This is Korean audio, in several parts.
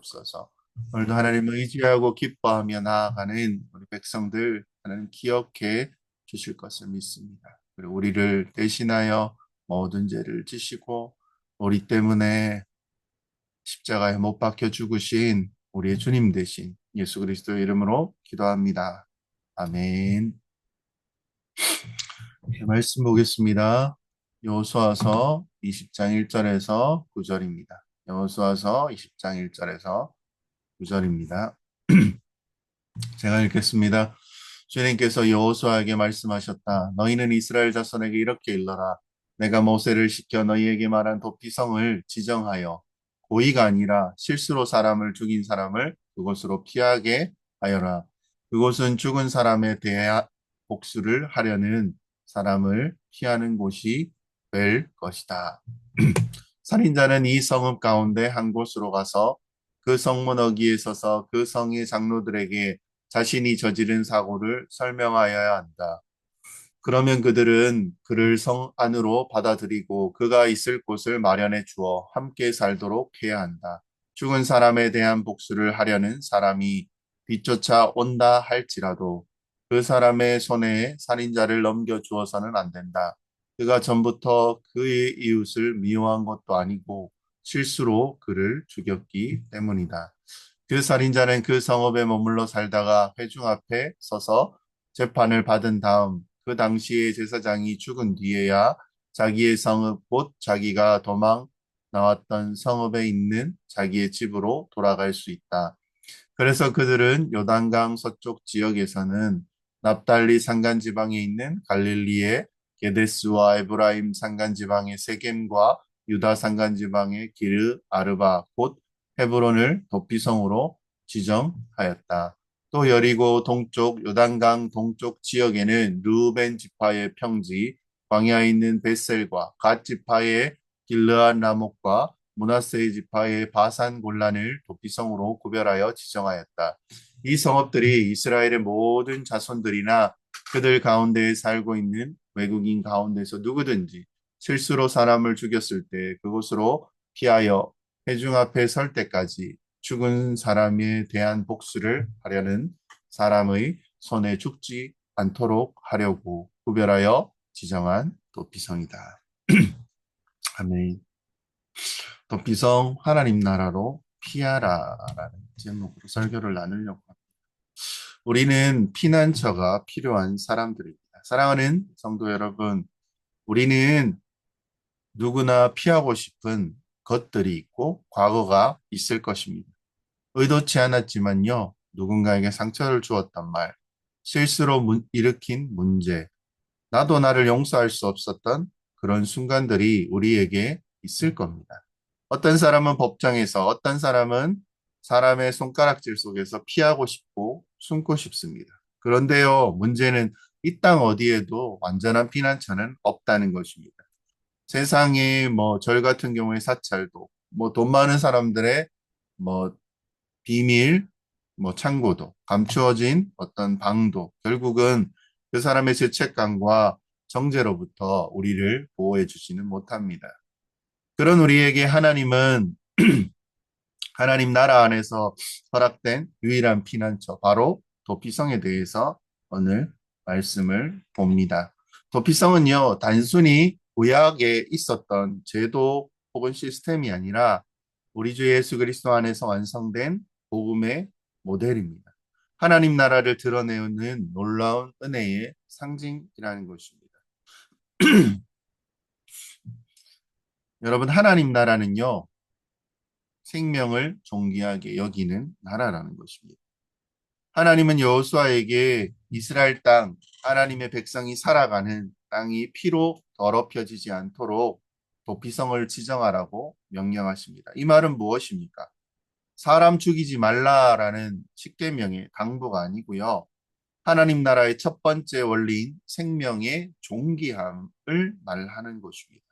주옵소서. 오늘도 하나님을 의지하고 기뻐하며 나아가는 우리 백성들 하나님 기억해 주실 것을 믿습니다. 그리고 우리를 대신하여 모든 죄를 지시고 우리 때문에 십자가에 못 박혀 죽으신 우리의 주님 되신 예수 그리스도의 이름으로 기도합니다. 아멘. 말씀 보겠습니다. 여호수아서 20장 1절에서 9절입니다. 여호수아서 20장 1절에서 9절입니다. 제가 읽겠습니다. 주님께서 여호수아에게 말씀하셨다. 너희는 이스라엘 자손에게 이렇게 일러라. 내가 모세를 시켜 너희에게 말한 도피성을 지정하여 고의가 아니라 실수로 사람을 죽인 사람을 그곳으로 피하게 하여라. 그곳은 죽은 사람에 대해 복수를 하려는 사람을 피하는 곳이 될 것이다. 살인자는 이 성읍 가운데 한 곳으로 가서 그 성문 어귀에 서서 그 성의 장로들에게 자신이 저지른 사고를 설명하여야 한다. 그러면 그들은 그를 성 안으로 받아들이고 그가 있을 곳을 마련해 주어 함께 살도록 해야 한다. 죽은 사람에 대한 복수를 하려는 사람이 뒤쫓아 온다 할지라도 그 사람의 손에 살인자를 넘겨 주어서는 안 된다. 그가 전부터 그의 이웃을 미워한 것도 아니고 실수로 그를 죽였기 때문이다. 그 살인자는 그 성읍에 머물러 살다가 회중 앞에 서서 재판을 받은 다음 그 당시에 제사장이 죽은 뒤에야 자기의 성읍 곧 자기가 도망 나왔던 성읍에 있는 자기의 집으로 돌아갈 수 있다. 그래서 그들은 요단강 서쪽 지역에서는 납달리 산간지방에 있는 갈릴리의 게데스와 에브라임 산간지방의 세겜과 유다 산간지방의 기르 아르바 곧 헤브론을 도피성으로 지정하였다. 또 여리고 동쪽 요단강 동쪽 지역에는 르우벤 지파의 평지 광야에 있는 벳셀과 갓 지파의 길르앗 라목과 므낫세 지파의 바산 골란을 도피성으로 구별하여 지정하였다. 이 성읍들이 이스라엘의 모든 자손들이나 그들 가운데에 살고 있는 외국인 가운데서 누구든지 실수로 사람을 죽였을 때 그곳으로 피하여 회중 앞에 설 때까지 죽은 사람에 대한 복수를 하려는 사람의 손에 죽지 않도록 하려고 구별하여 지정한 도피성이다. 아멘. 도피성 하나님 나라로 피하라라는 제목으로 설교를 나누려고 합니다. 우리는 피난처가 필요한 사람들입니다. 사랑하는 성도 여러분, 우리는 누구나 피하고 싶은 것들이 있고 과거가 있을 것입니다. 의도치 않았지만요, 누군가에게 상처를 주었단 말, 실수로 일으킨 문제, 나도 나를 용서할 수 없었던 그런 순간들이 우리에게 있을 겁니다. 어떤 사람은 법정에서, 어떤 사람은 사람의 손가락질 속에서 피하고 싶고 숨고 싶습니다. 그런데요, 문제는 이 땅 어디에도 완전한 피난처는 없다는 것입니다. 세상에 절 같은 경우에 사찰도, 돈 많은 사람들의 뭐 비밀, 창고도, 감추어진 어떤 방도, 결국은 그 사람의 죄책감과 정죄로부터 우리를 보호해 주지는 못합니다. 그런 우리에게 하나님은 하나님 나라 안에서 허락된 유일한 피난처, 바로 도피성에 대해서 오늘 말씀을 봅니다. 도피성은요, 단순히 구약에 있었던 제도 혹은 시스템이 아니라 우리 주 예수 그리스도 안에서 완성된 복음의 모델입니다. 하나님 나라를 드러내는 놀라운 은혜의 상징이라는 것입니다. 여러분, 하나님 나라는요, 생명을 존귀하게 여기는 나라라는 것입니다. 하나님은 여호수아에게 이스라엘 땅, 하나님의 백성이 살아가는 땅이 피로 더럽혀지지 않도록 도피성을 지정하라고 명령하십니다. 이 말은 무엇입니까? 사람 죽이지 말라라는 십계명의 당부가 아니고요. 하나님 나라의 첫 번째 원리인 생명의 존귀함을 말하는 것입니다.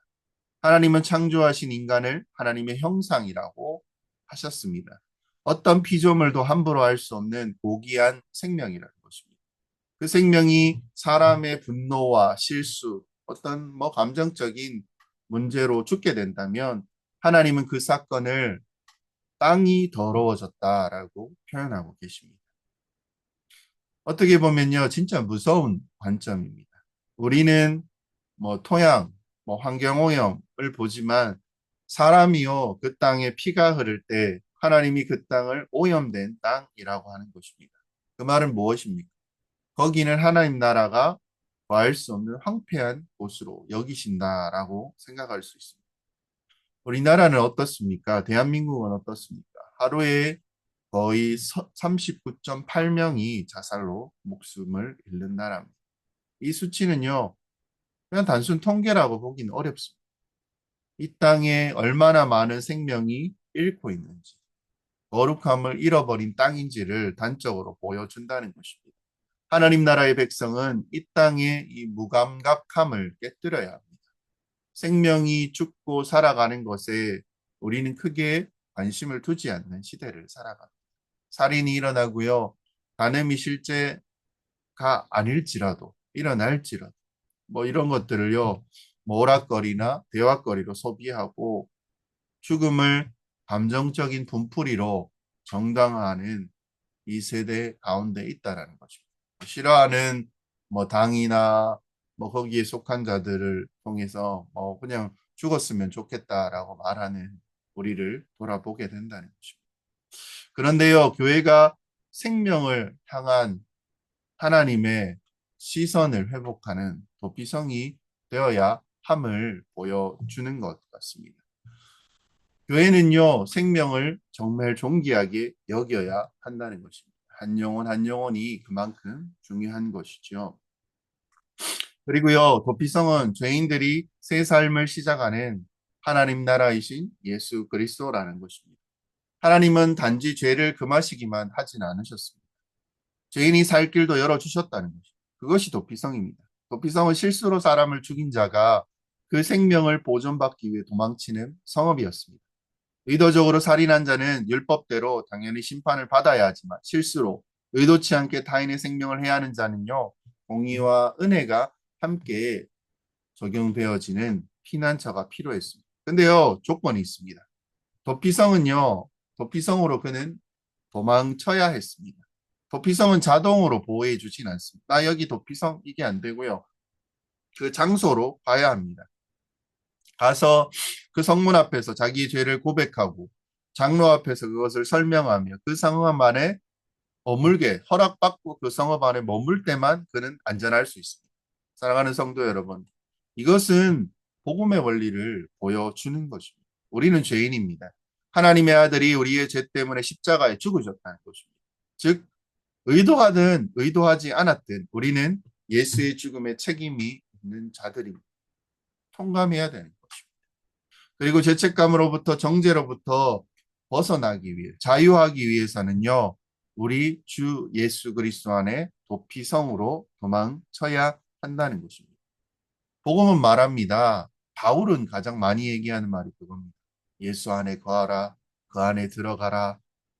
하나님은 창조하신 인간을 하나님의 형상이라고 하셨습니다. 어떤 피조물도 함부로 할 수 없는 고귀한 생명이라는 것입니다. 그 생명이 사람의 분노와 실수, 어떤 감정적인 문제로 죽게 된다면 하나님은 그 사건을 땅이 더러워졌다라고 표현하고 계십니다. 어떻게 보면요, 진짜 무서운 관점입니다. 우리는 뭐 토양, 뭐 환경오염을 보지만 사람이요, 그 땅에 피가 흐를 때 하나님이 그 땅을 오염된 땅이라고 하는 것입니다. 그 말은 무엇입니까? 거기는 하나님 나라가 구할 수 없는 황폐한 곳으로 여기신다라고 생각할 수 있습니다. 우리나라는 어떻습니까? 대한민국은 어떻습니까? 하루에 거의 39.8명이 자살로 목숨을 잃는 나라입니다. 이 수치는요, 그냥 단순 통계라고 보기는 어렵습니다. 이 땅에 얼마나 많은 생명이 잃고 있는지, 거룩함을 잃어버린 땅인지를 단적으로 보여준다는 것입니다. 하나님 나라의 백성은 이 땅의 이 무감각함을 깨뜨려야 합니다. 생명이 죽고 살아가는 것에 우리는 크게 관심을 두지 않는 시대를 살아갑니다. 살인이 일어나고요. 간음이 실제가 아닐지라도 일어날지라도 뭐 이런 것들을요. 뭐 오락거리나 대화거리로 소비하고 죽음을 감정적인 분풀이로 정당화하는 이 세대 가운데 있다라는 것입니다. 싫어하는 뭐 당이나 뭐 거기에 속한 자들을 통해서 뭐 그냥 죽었으면 좋겠다라고 말하는 우리를 돌아보게 된다는 것입니다. 그런데요, 교회가 생명을 향한 하나님의 시선을 회복하는 도피성이 되어야 함을 보여주는 것 같습니다. 교회는요, 생명을 정말 존귀하게 여겨야 한다는 것입니다. 한 영혼 한 영혼이 그만큼 중요한 것이죠. 그리고요, 도피성은 죄인들이 새 삶을 시작하는 하나님 나라이신 예수 그리스도라는 것입니다. 하나님은 단지 죄를 금하시기만 하진 않으셨습니다. 죄인이 살 길도 열어주셨다는 것입니다. 그것이 도피성입니다. 도피성은 실수로 사람을 죽인 자가 그 생명을 보존받기 위해 도망치는 성업이었습니다. 의도적으로 살인한 자는 율법대로 당연히 심판을 받아야 하지만 실수로 의도치 않게 타인의 생명을 해하는 자는요, 공의와 은혜가 함께 적용되어지는 피난처가 필요했습니다. 근데요, 조건이 있습니다. 도피성은요, 도피성으로 그는 도망쳐야 했습니다. 도피성은 자동으로 보호해 주진 않습니다. 나 여기 도피성 이게 안 되고요. 그 장소로 가야 합니다. 가서 그 성문 앞에서 자기의 죄를 고백하고 장로 앞에서 그것을 설명하며 그 상황 안에 머물게 허락받고 그 성읍 안에 머물 때만 그는 안전할 수 있습니다. 사랑하는 성도 여러분, 이것은 복음의 원리를 보여주는 것입니다. 우리는 죄인입니다. 하나님의 아들이 우리의 죄 때문에 십자가에 죽으셨다는 것입니다. 즉 의도하든 의도하지 않았든 우리는 예수의 죽음에 책임이 있는 자들입니다. 통감해야 되는 것입니다. 그리고 죄책감으로부터 정죄로부터 벗어나기 위해 자유하기 위해서는요. 우리 주 예수 그리스도 안에 도피성으로 도망쳐야 한다는 것입니다. 복음은 말합니다. 바울은 가장 많이 얘기하는 말이 그겁니다. 예수 안에 거하라. 그 안에 들어가라.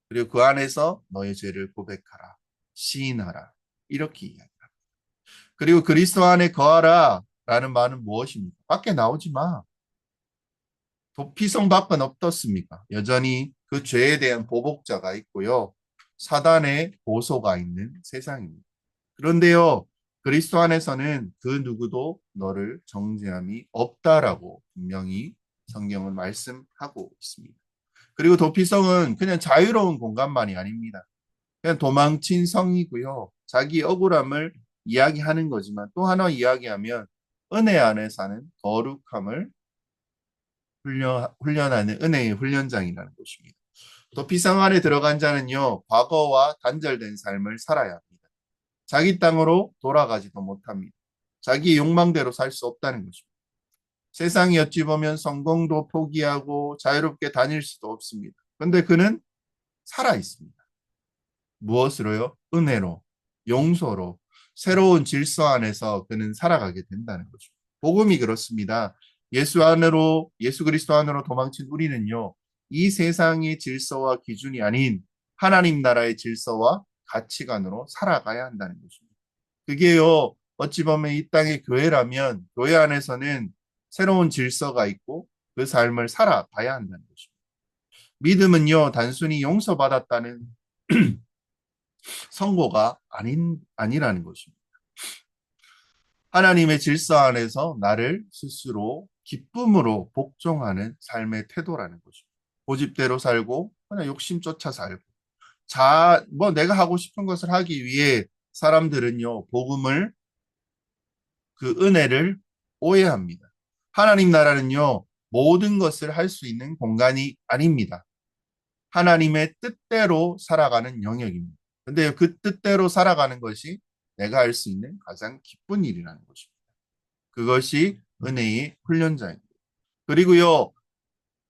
그리고 그 안에서 너의 죄를 고백하라. 시인하라. 이렇게 이야기합니다. 그리고 그리스도 안에 거하라 라는 말은 무엇입니까? 밖에 나오지 마. 도피성 밖은 어떻습니까? 여전히 그 죄에 대한 보복자가 있고요. 사단의 보소가 있는 세상입니다. 그런데요, 그리스도 안에서는 그 누구도 너를 정죄함이 없다라고 분명히 성경은 말씀하고 있습니다. 그리고 도피성은 그냥 자유로운 공간만이 아닙니다. 그냥 도망친 성이고요. 자기 억울함을 이야기하는 거지만 또 하나 이야기하면 은혜 안에 사는 거룩함을 훈련하는 은혜의 훈련장이라는 것입니다. 도피성 안에 들어간 자는요, 과거와 단절된 삶을 살아야 합니다. 자기 땅으로 돌아가지도 못합니다. 자기 욕망대로 살 수 없다는 것입니다. 세상이 어찌 보면 성공도 포기하고 자유롭게 다닐 수도 없습니다. 그런데 그는 살아 있습니다. 무엇으로요? 은혜로, 용서로, 새로운 질서 안에서 그는 살아가게 된다는 거죠. 복음이 그렇습니다. 예수 그리스도 안으로 도망친 우리는요, 이 세상의 질서와 기준이 아닌 하나님 나라의 질서와 가치관으로 살아가야 한다는 것입니다. 그게요, 어찌 보면 이 땅의 교회라면 교회 안에서는 새로운 질서가 있고 그 삶을 살아가야 한다는 것입니다. 믿음은요, 단순히 용서받았다는 선고가 아니라는 것입니다. 하나님의 질서 안에서 나를 스스로 기쁨으로 복종하는 삶의 태도라는 것입니다. 고집대로 살고, 그냥 욕심 쫓아 살고, 내가 하고 싶은 것을 하기 위해 사람들은요, 그 은혜를 오해합니다. 하나님 나라는요, 모든 것을 할 수 있는 공간이 아닙니다. 하나님의 뜻대로 살아가는 영역입니다. 근데 그 뜻대로 살아가는 것이 내가 할 수 있는 가장 기쁜 일이라는 것입니다. 그것이 은혜의 훈련자입니다. 그리고요,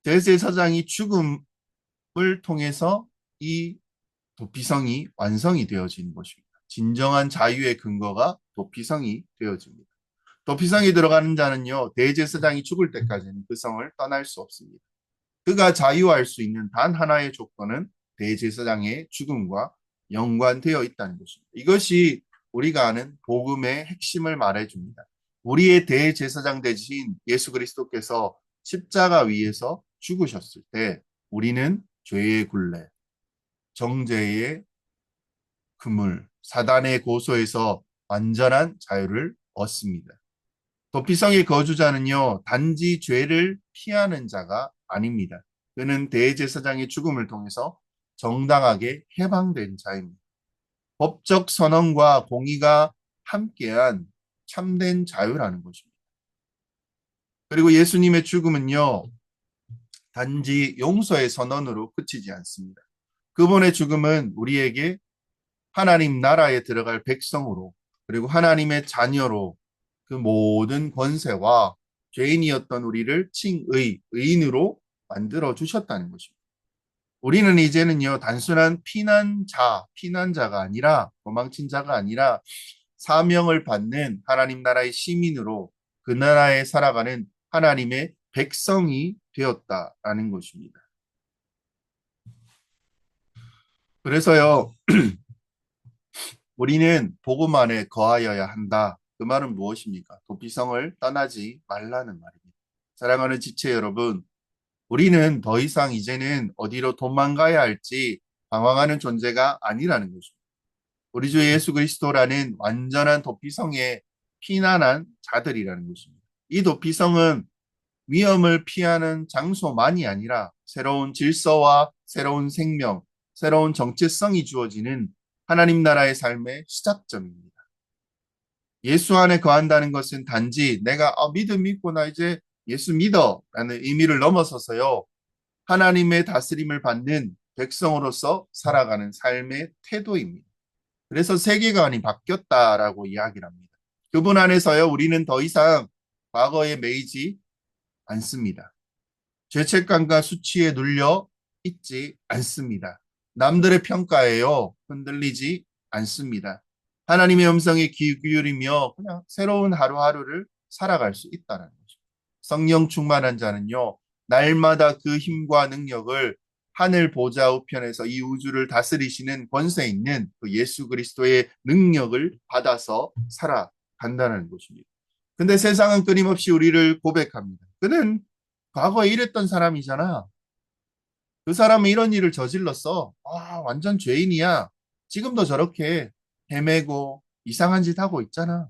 대제사장이 죽음을 통해서 이 도피성이 완성이 되어지는 것입니다. 진정한 자유의 근거가 도피성이 되어집니다. 도피성이 들어가는 자는요, 대제사장이 죽을 때까지는 그 성을 떠날 수 없습니다. 그가 자유할 수 있는 단 하나의 조건은 대제사장의 죽음과 연관되어 있다는 것입니다. 이것이 우리가 아는 복음의 핵심을 말해줍니다. 우리의 대제사장 대신 예수 그리스도께서 십자가 위에서 죽으셨을 때 우리는 죄의 굴레, 정죄의 그물, 사단의 고소에서 완전한 자유를 얻습니다. 도피성의 거주자는요, 단지 죄를 피하는 자가 아닙니다. 그는 대제사장의 죽음을 통해서 정당하게 해방된 자입니다. 법적 선언과 공의가 함께한 참된 자유라는 것입니다. 그리고 예수님의 죽음은요, 단지 용서의 선언으로 그치지 않습니다. 그분의 죽음은 우리에게 하나님 나라에 들어갈 백성으로, 그리고 하나님의 자녀로 그 모든 권세와 죄인이었던 우리를 의인으로 만들어 주셨다는 것입니다. 우리는 이제는요, 단순한 피난자가 아니라, 도망친 자가 아니라 사명을 받는 하나님 나라의 시민으로 그 나라에 살아가는 하나님의 백성이 되었다라는 것입니다. 그래서요, 우리는 복음 안에 거하여야 한다. 그 말은 무엇입니까? 도피성을 떠나지 말라는 말입니다. 사랑하는 지체 여러분, 우리는 더 이상 이제는 어디로 도망가야 할지 방황하는 존재가 아니라는 것입니다. 우리 주 예수 그리스도라는 완전한 도피성에 피난한 자들이라는 것입니다. 이 도피성은 위험을 피하는 장소만이 아니라 새로운 질서와 새로운 생명, 새로운 정체성이 주어지는 하나님 나라의 삶의 시작점입니다. 예수 안에 거한다는 것은 단지 내가 믿음 믿고 나 이제 예수 믿어 라는 의미를 넘어서서요. 하나님의 다스림을 받는 백성으로서 살아가는 삶의 태도입니다. 그래서 세계관이 바뀌었다라고 이야기를 합니다. 그분 안에서요. 우리는 더 이상 과거에 매이지 않습니다. 죄책감과 수치에 눌려 있지 않습니다. 남들의 평가에요. 흔들리지 않습니다. 하나님의 음성에 귀 기울이며 그냥 새로운 하루하루를 살아갈 수 있다는 거죠. 성령 충만한 자는요. 날마다 그 힘과 능력을 하늘 보좌 우편에서 이 우주를 다스리시는 권세 있는 그 예수 그리스도의 능력을 받아서 살아간다는 것입니다. 근데 세상은 끊임없이 우리를 고백합니다. 그는 과거에 이랬던 사람이잖아. 그 사람은 이런 일을 저질렀어. 완전 죄인이야. 지금도 저렇게 헤매고 이상한 짓 하고 있잖아.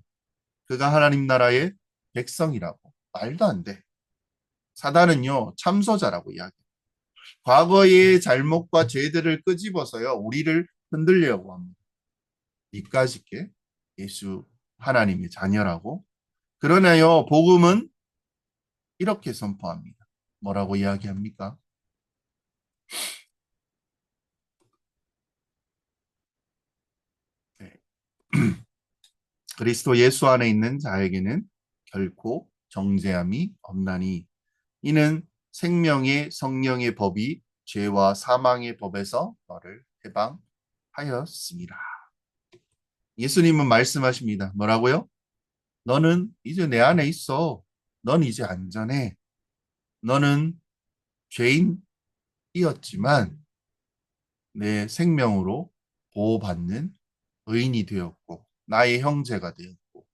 그가 하나님 나라의 백성이라고. 말도 안 돼. 사단은요, 참소자라고 이야기해. 과거의 잘못과 죄들을 끄집어서요, 우리를 흔들려고 합니다. 이까짓게 예수 하나님의 자녀라고. 그러나요, 복음은 이렇게 선포합니다. 뭐라고 이야기합니까? 네. 그리스도 예수 안에 있는 자에게는 결코 정죄함이 없나니 이는 생명의 성령의 법이 죄와 사망의 법에서 너를 해방하였습니다. 예수님은 말씀하십니다. 뭐라고요? 너는 이제 내 안에 있어. 넌 이제 안전해. 너는 죄인이었지만 내 생명으로 보호받는 의인이 되었고 나의 형제가 되었고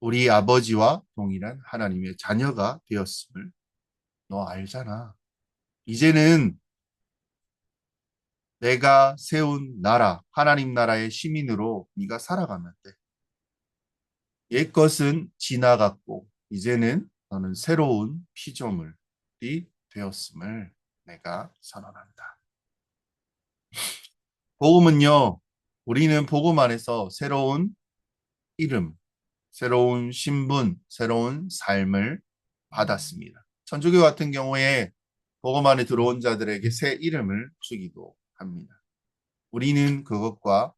우리 아버지와 동일한 하나님의 자녀가 되었음을 너 알잖아. 이제는 내가 세운 나라, 하나님 나라의 시민으로 네가 살아가면 돼. 옛 것은 지나갔고 이제는 너는 새로운 피조물이 되었음을 내가 선언한다. 복음은요, 우리는 복음 안에서 새로운 이름, 새로운 신분, 새로운 삶을 받았습니다. 천주교 같은 경우에 복음 안에 들어온 자들에게 새 이름을 주기도 합니다. 우리는 그것과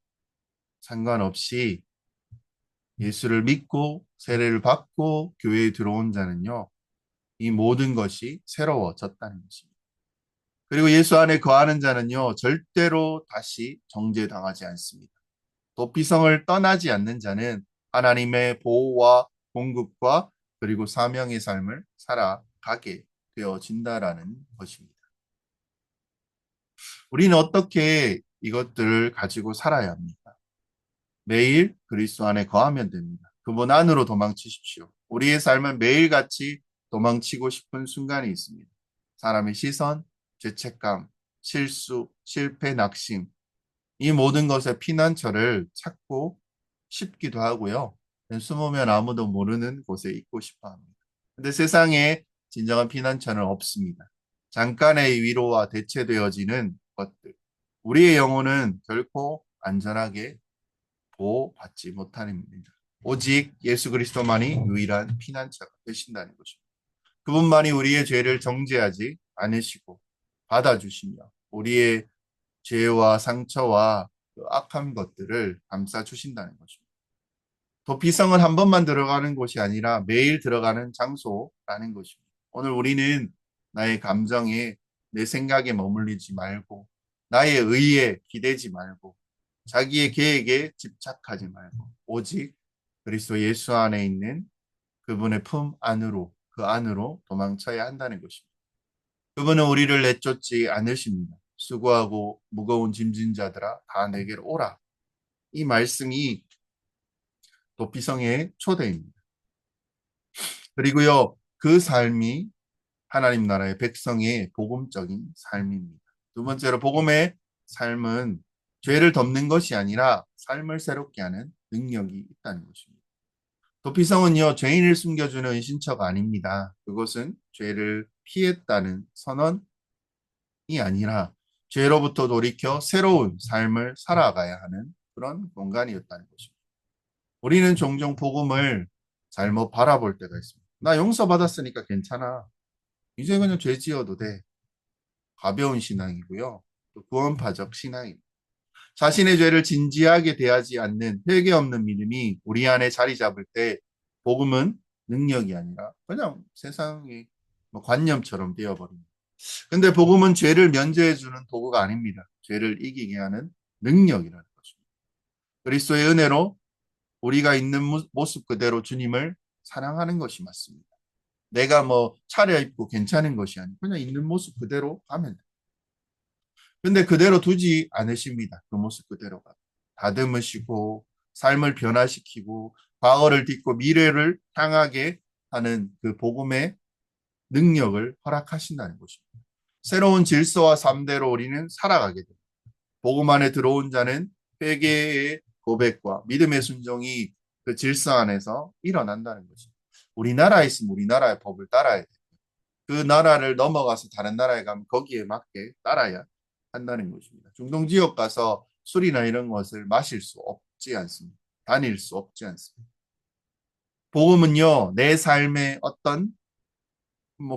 상관없이 예수를 믿고 세례를 받고 교회에 들어온 자는요, 이 모든 것이 새로워졌다는 것입니다. 그리고 예수 안에 거하는 자는요, 절대로 다시 정죄당하지 않습니다. 도피성을 떠나지 않는 자는 하나님의 보호와 공급과 그리고 사명의 삶을 살아가게 되어진다라는 것입니다. 우리는 어떻게 이것들을 가지고 살아야 합니까? 매일 그리스도 안에 거하면 됩니다. 그분 안으로 도망치십시오. 우리의 삶은 매일같이 도망치고 싶은 순간이 있습니다. 사람의 시선, 죄책감, 실수, 실패, 낙심, 이 모든 것의 피난처를 찾고 싶기도 하고요. 숨으면 아무도 모르는 곳에 있고 싶어 합니다. 근데 세상에 진정한 피난처는 없습니다. 잠깐의 위로와 대체되어지는 것들. 우리의 영혼은 결코 안전하게 보호받지 못합니다. 오직 예수 그리스도만이 유일한 피난처가 되신다는 것입니다. 그분만이 우리의 죄를 정죄하지 않으시고 받아주시며 우리의 죄와 상처와 그 악한 것들을 감싸 주신다는 것입니다. 도피성은 한 번만 들어가는 곳이 아니라 매일 들어가는 장소라는 것입니다. 오늘 우리는 나의 감정에 내 생각에 머물리지 말고 나의 의에 기대지 말고 자기의 계획에 집착하지 말고 오직 그리스도 예수 안에 있는 그분의 품 안으로 그 안으로 도망쳐야 한다는 것입니다. 그분은 우리를 내쫓지 않으십니다. 수고하고 무거운 짐진 자들아 다 내게로 오라. 이 말씀이 도피성의 초대입니다. 그리고요, 그 삶이 하나님 나라의 백성의 복음적인 삶입니다. 두 번째로 복음의 삶은 죄를 덮는 것이 아니라 삶을 새롭게 하는 능력이 있다는 것입니다. 도피성은요, 죄인을 숨겨주는 은신처가 아닙니다. 그것은 죄를 피했다는 선언이 아니라 죄로부터 돌이켜 새로운 삶을 살아가야 하는 그런 공간이었다는 것입니다. 우리는 종종 복음을 잘못 바라볼 때가 있습니다. 나 용서받았으니까 괜찮아. 이제 그냥 죄 지어도 돼. 가벼운 신앙이고요. 또 구원파적 신앙입니다. 자신의 죄를 진지하게 대하지 않는 회개 없는 믿음이 우리 안에 자리 잡을 때 복음은 능력이 아니라 그냥 세상의 관념처럼 되어버립니다. 근데 복음은 죄를 면제해주는 도구가 아닙니다. 죄를 이기게 하는 능력이라는 것입니다. 그리스도의 은혜로 우리가 있는 모습 그대로 주님을 사랑하는 것이 맞습니다. 내가 차려입고 괜찮은 것이 아니고 그냥 있는 모습 그대로 가면 돼요. 근데 그대로 두지 않으십니다. 그 모습 그대로가. 다듬으시고 삶을 변화시키고 과거를 딛고 미래를 향하게 하는 그 복음의 능력을 허락하신다는 것입니다. 새로운 질서와 삶대로 우리는 살아가게 됩니다. 복음 안에 들어온 자는 회개의 고백과 믿음의 순종이 그 질서 안에서 일어난다는 것입니다. 우리나라에 있으면 우리나라의 법을 따라야 돼요. 그 나라를 넘어가서 다른 나라에 가면 거기에 맞게 따라야 한다는 것입니다. 중동 지역 가서 술이나 이런 것을 마실 수 없지 않습니다. 다닐 수 없지 않습니다. 복음은요, 내 삶의 어떤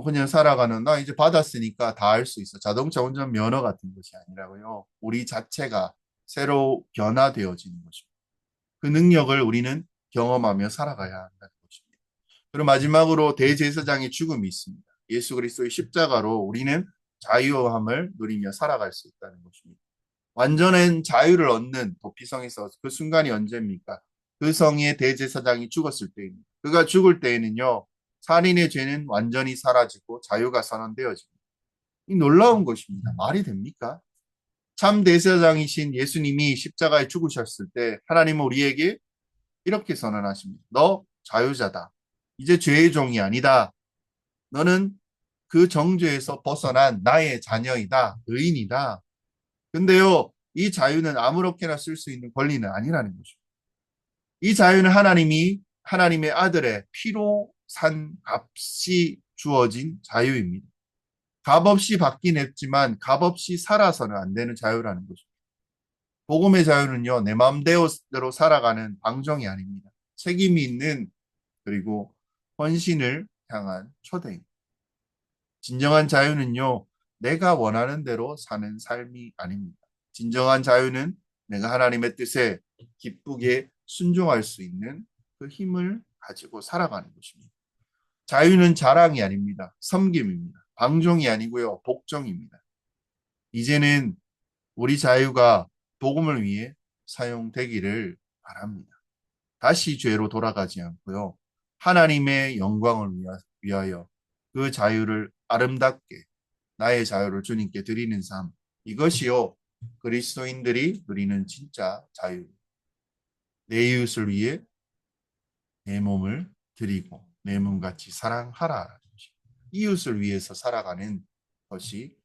그냥 살아가는 나 이제 받았으니까 다 할 수 있어. 자동차 운전 면허 같은 것이 아니라고요. 우리 자체가 새로 변화되어지는 것입니다. 그 능력을 우리는 경험하며 살아가야 한다는 것입니다. 그리고 마지막으로 대제사장의 죽음이 있습니다. 예수 그리스도의 십자가로 우리는 자유함을 누리며 살아갈 수 있다는 것입니다. 완전한 자유를 얻는 도피성에서 그 순간이 언제입니까? 그 성의 대제사장이 죽었을 때입니다. 그가 죽을 때에는요, 살인의 죄는 완전히 사라지고 자유가 선언되어집니다. 이 놀라운 것입니다. 말이 됩니까? 참 대제사장이신 예수님이 십자가에 죽으셨을 때 하나님은 우리에게 이렇게 선언하십니다. 너 자유자다. 이제 죄의 종이 아니다. 너는 그 정죄에서 벗어난 나의 자녀이다. 의인이다. 근데요, 이 자유는 아무렇게나 쓸 수 있는 권리는 아니라는 거죠. 이 자유는 하나님의 아들의 피로 산 값이 주어진 자유입니다. 값없이 받긴 했지만 값없이 살아서는 안 되는 자유라는 거죠. 복음의 자유는요, 내 마음대로 살아가는 방종이 아닙니다. 책임이 있는 그리고 헌신을 향한 초대입니다. 진정한 자유는요, 내가 원하는 대로 사는 삶이 아닙니다. 진정한 자유는 내가 하나님의 뜻에 기쁘게 순종할 수 있는 그 힘을 가지고 살아가는 것입니다. 자유는 자랑이 아닙니다. 섬김입니다. 방종이 아니고요, 복종입니다. 이제는 우리 자유가 복음을 위해 사용되기를 바랍니다. 다시 죄로 돌아가지 않고요. 하나님의 영광을 위하여 그 자유를 아름답게 나의 자유를 주님께 드리는 삶. 이것이요. 그리스도인들이 누리는 진짜 자유. 내 이웃을 위해 내 몸을 드리고 내 몸같이 사랑하라. 이웃을 위해서 살아가는 것이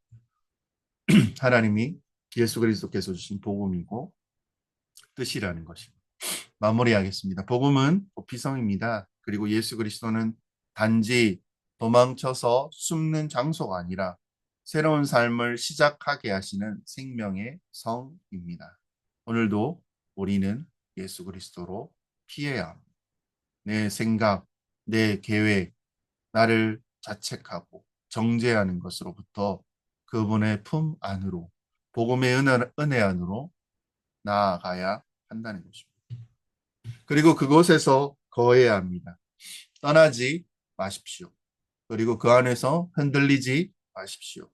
하나님이 예수 그리스도께서 주신 복음이고 뜻이라는 것입니다. 마무리하겠습니다. 복음은 도피성입니다. 그리고 예수 그리스도는 단지 도망쳐서 숨는 장소가 아니라 새로운 삶을 시작하게 하시는 생명의 성입니다. 오늘도 우리는 예수 그리스도로 피해야 합니다. 내 생각, 내 계획, 나를 자책하고 정죄하는 것으로부터 그분의 품 안으로 복음의 은혜 안으로 나아가야 한다는 것입니다. 그리고 그곳에서 거해야 합니다. 떠나지 마십시오. 그리고 그 안에서 흔들리지 마십시오.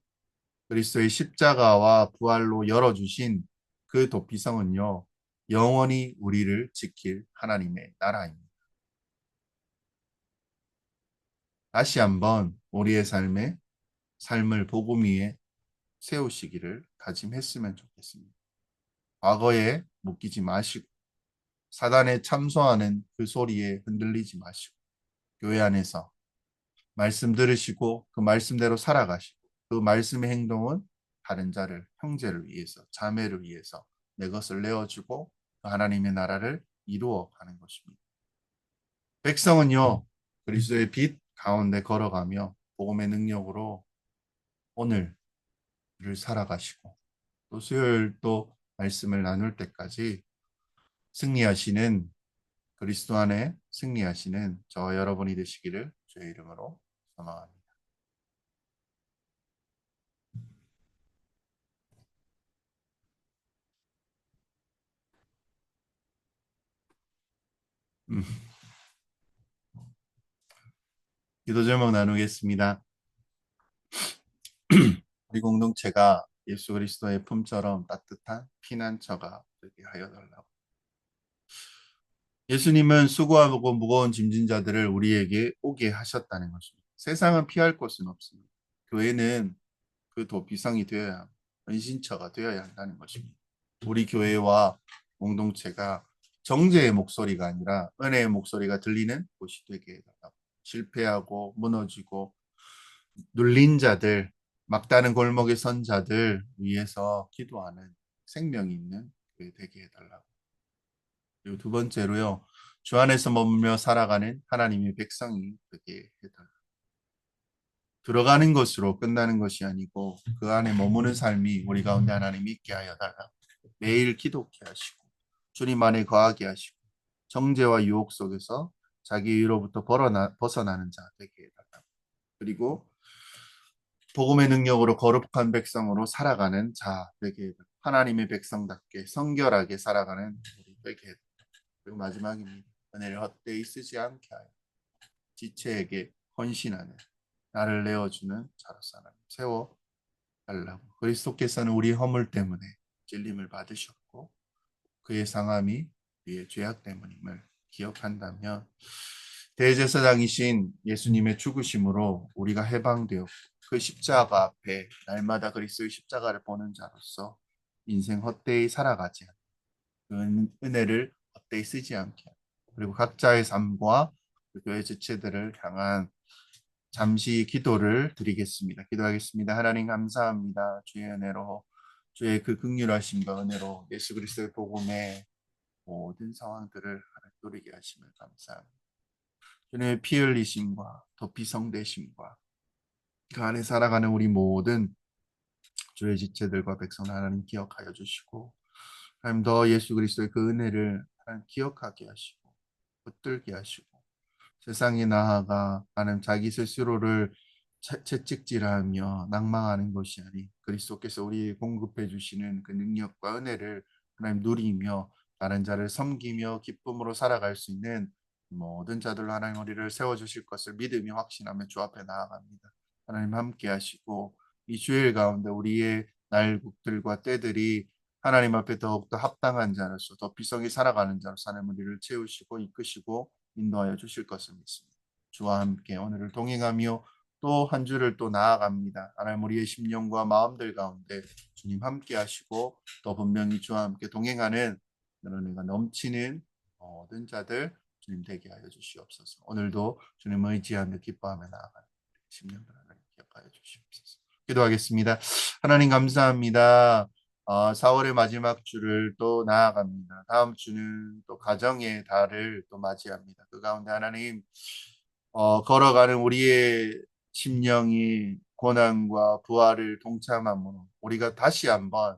그리스도의 십자가와 부활로 열어주신 그 도피성은요, 영원히 우리를 지킬 하나님의 나라입니다. 다시 한번 우리의 삶을 복음 위에 세우시기를 다짐했으면 좋겠습니다. 과거에 묶이지 마시고 사단에 참소하는 그 소리에 흔들리지 마시고 교회 안에서 말씀 들으시고 그 말씀대로 살아가시고 그 말씀의 행동은 다른 자를 형제를 위해서 자매를 위해서 내 것을 내어주고 하나님의 나라를 이루어 가는 것입니다. 백성은요 그리스도의 빛 가운데 걸어가며 복음의 능력으로 오늘을 살아가시고 또 수요일 또 말씀을 나눌 때까지 승리하시는 그리스도 안에 승리하시는 저와 여러분이 되시기를 주의 이름으로 소망합니다. 음, 기도 제목 나누겠습니다. 우리 공동체가 예수 그리스도의 품처럼 따뜻한 피난처가 되게 하여 달라고. 예수님은 수고하고 무거운 짐진 자들을 우리에게 오게 하셨다는 것입니다. 세상은 피할 곳은 없습니다. 교회는 그 도피성이 되어야 합니다. 은신처가 되어야 한다는 것입니다. 우리 교회와 공동체가 정죄의 목소리가 아니라 은혜의 목소리가 들리는 곳이 되게 해달라고. 실패하고 무너지고 눌린 자들, 막다른 골목에 선 자들 위해서 기도하는 생명이 있는 교회 되게 해달라고. 그리고 두 번째로요, 주 안에서 머물며 살아가는 하나님의 백성이 되게 해달라고. 들어가는 것으로 끝나는 것이 아니고 그 안에 머무는 삶이 우리 가운데 하나님 있게 하여 달라고. 매일 기도케 하시고 주님 안에 거하게 하시고 정죄와 유혹 속에서 자기 의로부터 벗어나는 자 되게 해달라고. 그리고 복음의 능력으로 거룩한 백성으로 살아가는 자 되게 하나님의 백성답게 성결하게 살아가는 우리 되게. 그리고 마지막입니다. 은혜를 헛되이 쓰지 않게 하여 지체에게 헌신하는 나를 내어주는 자로서 하나님 세워달라고. 그리스도께서는 우리 허물 때문에 찔림을 받으셨고 그의 상함이 우리의 죄악 때문임을 기억한다면 대제사장이신 예수님의 죽으심으로 우리가 해방되었고 그 십자가 앞에 날마다 그리스도의 십자가를 보는 자로서 인생 헛되이 살아가지 않는 그 은혜를 헛되이 쓰지 않게 하고 그리고 각자의 삶과 그 교회 지체들을 향한 잠시 기도를 드리겠습니다. 기도하겠습니다. 하나님 감사합니다. 주의 은혜로 주의 그 긍휼하심과 은혜로 예수 그리스도의 복음의 모든 상황들을 누리게 하심을 감사합니다. 주님의 피 흘리심과 도피성되심과 그 안에 살아가는 우리 모든 주의 지체들과 백성을 하나님 기억하여 주시고, 하나님 더 예수 그리스도의 그 은혜를 하나님 기억하게 하시고 붙들게 하시고, 세상에 나아가 하나님 자기 스스로를 채찍질하며 낭망하는 것이 아닌 그리스도께서 우리 공급해 주시는 그 능력과 은혜를 하나님 누리며 다른 자를 섬기며 기쁨으로 살아갈 수 있는 모든 자들로 하나님 우리를 세워주실 것을 믿으며 확신하며 주 앞에 나아갑니다. 하나님 함께 하시고 이 주일 가운데 우리의 날국들과 때들이 하나님 앞에 더욱더 합당한 자로서 더 비성이 살아가는 자로서 하나님 우리를 채우시고 이끄시고 인도하여 주실 것을 믿습니다. 주와 함께 오늘을 동행하며 또 한 주를 또 나아갑니다. 하나님 우리의 심령과 마음들 가운데 주님 함께 하시고 또 분명히 주와 함께 동행하는 은혜가 넘치는 모든 자들 주님 되게 하여 주시옵소서. 오늘도 주님을 의지하며 기뻐하며 나아가는 심령들 하나님 기억하여 주시옵소서. 기도하겠습니다. 하나님 감사합니다. 4월의 마지막 주를 또 나아갑니다. 다음 주는 또 가정의 달을 또 맞이합니다. 그 가운데 하나님 걸어가는 우리의 심령이 고난과 부활을 동참함으로 우리가 다시 한번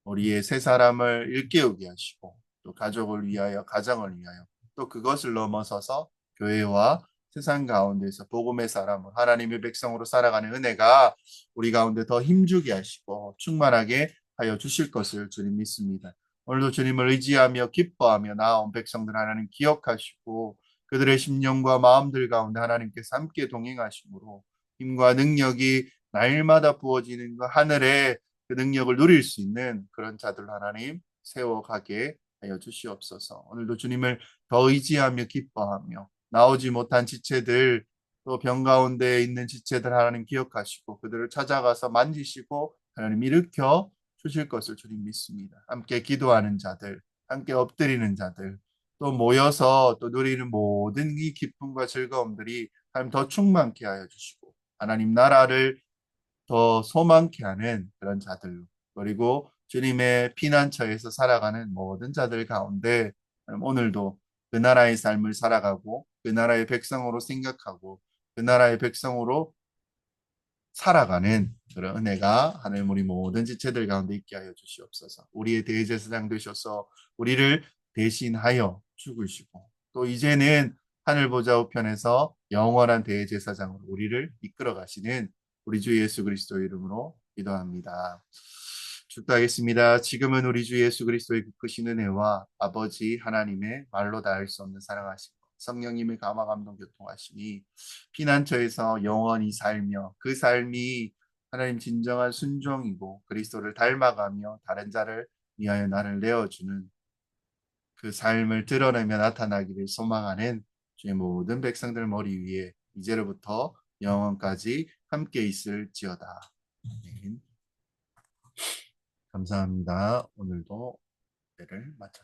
우리의 새 사람을 일깨우게 하시고 또 가족을 위하여 가정을 위하여 또 그것을 넘어서서 교회와 세상 가운데서 복음의 사람을 하나님의 백성으로 살아가는 은혜가 우리 가운데 더 힘주게 하시고 충만하게 하여 주실 것을 주님 믿습니다. 오늘도 주님을 의지하며 기뻐하며 나아온 백성들 하나님 기억하시고 그들의 심령과 마음들 가운데 하나님께서 함께 동행하심으로 힘과 능력이 날마다 부어지는 그 하늘의 그 능력을 누릴 수 있는 그런 자들 하나님 세워가게 하여 주시옵소서. 오늘도 주님을 더 의지하며 기뻐하며 나오지 못한 지체들 또 병 가운데 있는 지체들 하나님 기억하시고 그들을 찾아가서 만지시고 하나님 일으켜 주실 것을 주님 믿습니다. 함께 기도하는 자들, 함께 엎드리는 자들, 또 모여서 또 누리는 모든 이 기쁨과 즐거움들이 하나님 더 충만케 하여 주시고 하나님 나라를 더 소망케 하는 그런 자들 그리고 주님의 피난처에서 살아가는 모든 자들 가운데 오늘도 그 나라의 삶을 살아가고 그 나라의 백성으로 생각하고 그 나라의 백성으로 살아가는 그런 은혜가 하나님 우리 모든 지체들 가운데 있게 하여 주시옵소서. 우리의 대제사장 되셔서 우리를 대신하여 죽으시고 또 이제는 하늘 보좌 우편에서 영원한 대제사장으로 우리를 이끌어 가시는 우리 주 예수 그리스도의 이름으로 기도합니다. 축도하겠습니다. 지금은 우리 주 예수 그리스도의 그 크신 은혜와 아버지 하나님의 말로 닿을 수 없는 사랑하심 성령님의 감화 감동 교통하심이 피난처에서 영원히 살며 그 삶이 하나님 진정한 순종이고 그리스도를 닮아가며 다른 자를 위하여 나를 내어주는 그 삶을 드러내며 나타나기를 소망하는 주의 모든 백성들 머리 위에 이제로부터 영원까지 함께 있을지어다. 아멘. 감사합니다. 오늘도 예배를 마쳤습니다.